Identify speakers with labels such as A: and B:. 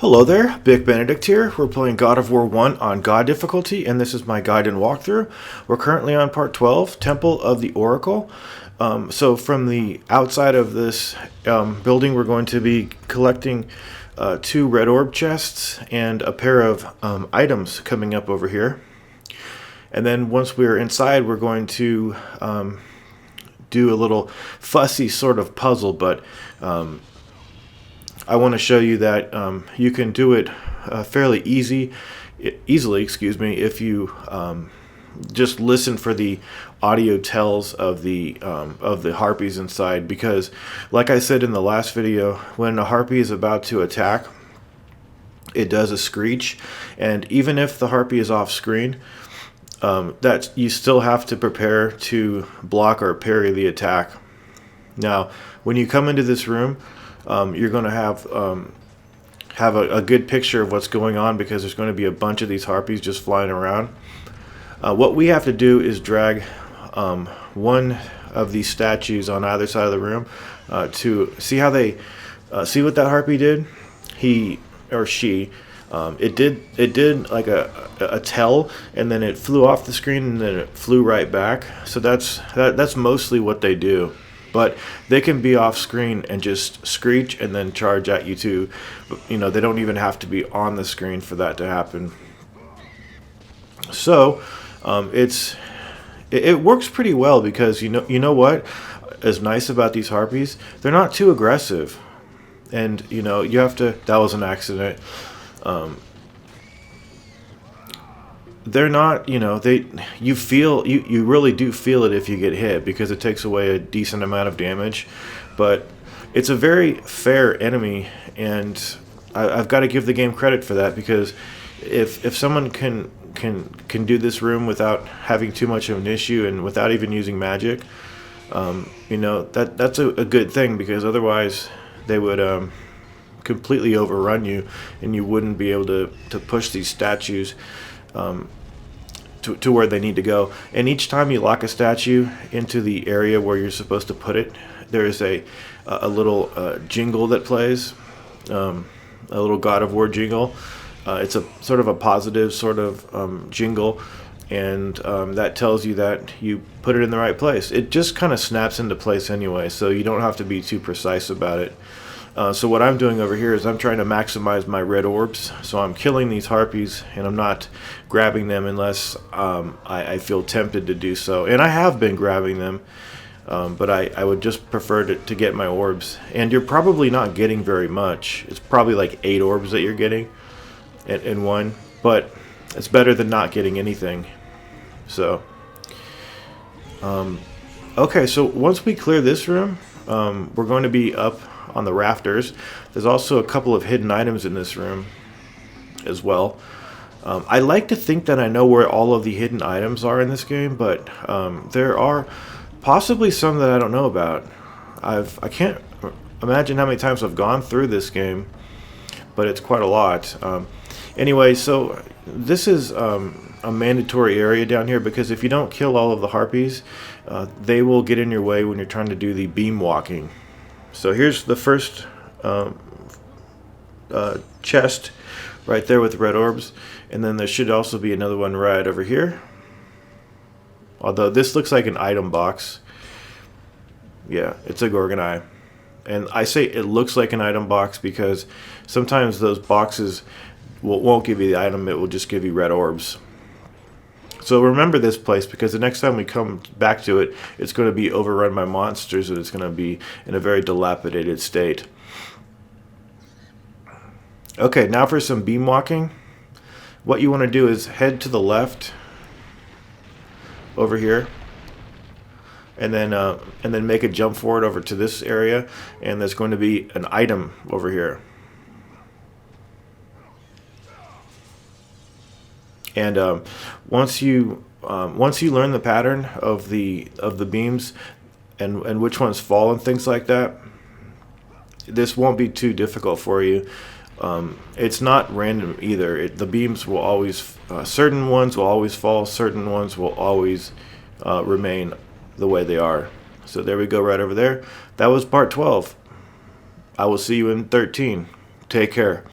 A: Hello there, Big Benedict here. We're playing God of War 1 on God difficulty, and this is my guide and walkthrough. We're currently on part 12, Temple of the Oracle. So from the outside of this building, we're going to be collecting two red orb chests and a pair of items coming up over here. And then once we're inside, we're going to do a little fussy sort of puzzle, but I want to show you that you can do it fairly easily, if you just listen for the audio tells of the harpies inside. Because, like I said in the last video, when a harpy is about to attack, it does a screech, and even if the harpy is off screen, that you still have to prepare to block or parry the attack. Now, when you come into this room, you're going to have a good picture of what's going on, because there's going to be a bunch of these harpies just flying around. What we have to do is drag one of these statues on either side of the room to see how they see what that harpy did. He or she, it did like a tell, and then it flew off the screen, and then it flew right back. So that's mostly what they do. But they can be off screen and just screech and then charge at you too. You know, they don't even have to be on the screen for that to happen. So it works pretty well, because you know what is nice about these harpies? They're not too aggressive, and you have to. That was an accident. They're not, you really do feel it if you get hit, because it takes away a decent amount of damage. But it's a very fair enemy, and I've got to give the game credit for that, because if someone can do this room without having too much of an issue and without even using magic, that's a good thing, because otherwise they would completely overrun you, and you wouldn't be able to push these statues to where they need to go. And each time you lock a statue into the area where you're supposed to put it, there is a little jingle that plays, a little God of War jingle. It's a sort of a positive sort of jingle, and that tells you that you put it in the right place. It just kind of snaps into place anyway, so you don't have to be too precise about it. So what I'm doing over here is I'm trying to maximize my red orbs. So I'm killing these harpies, and I'm not grabbing them unless I feel tempted to do so. And I have been grabbing them, but I would just prefer to get my orbs. And you're probably not getting very much. It's probably like 8 orbs that you're getting in one. But it's better than not getting anything. So, okay, so once we clear this room, we're going to be up on the rafters. There's also a couple of hidden items in this room as well. I like to think that I know where all of the hidden items are in this game, but there are possibly some that I don't know about. I can't imagine how many times I've gone through this game, but it's quite a lot. Anyway, so this is a mandatory area down here, because if you don't kill all of the harpies, they will get in your way when you're trying to do the beam walking. So here's the first chest right there with red orbs, and then there should also be another one right over here. Although this looks like an item box. Yeah, it's a Gorgon eye. And I say it looks like an item box because sometimes those boxes won't give you the item, it will just give you red orbs. So remember this place, because the next time we come back to it, it's going to be overrun by monsters, and it's going to be in a very dilapidated state. Okay, now for some beam walking. What you want to do is head to the left over here, and then make a jump forward over to this area, and there's going to be an item over here. And once you learn the pattern of the beams and which ones fall and things like that, this won't be too difficult for you. It's not random either. The beams will always, certain ones will always fall, certain ones will always remain the way they are. So there we go, right over there. That was part 12. I will see you in 13. Take care.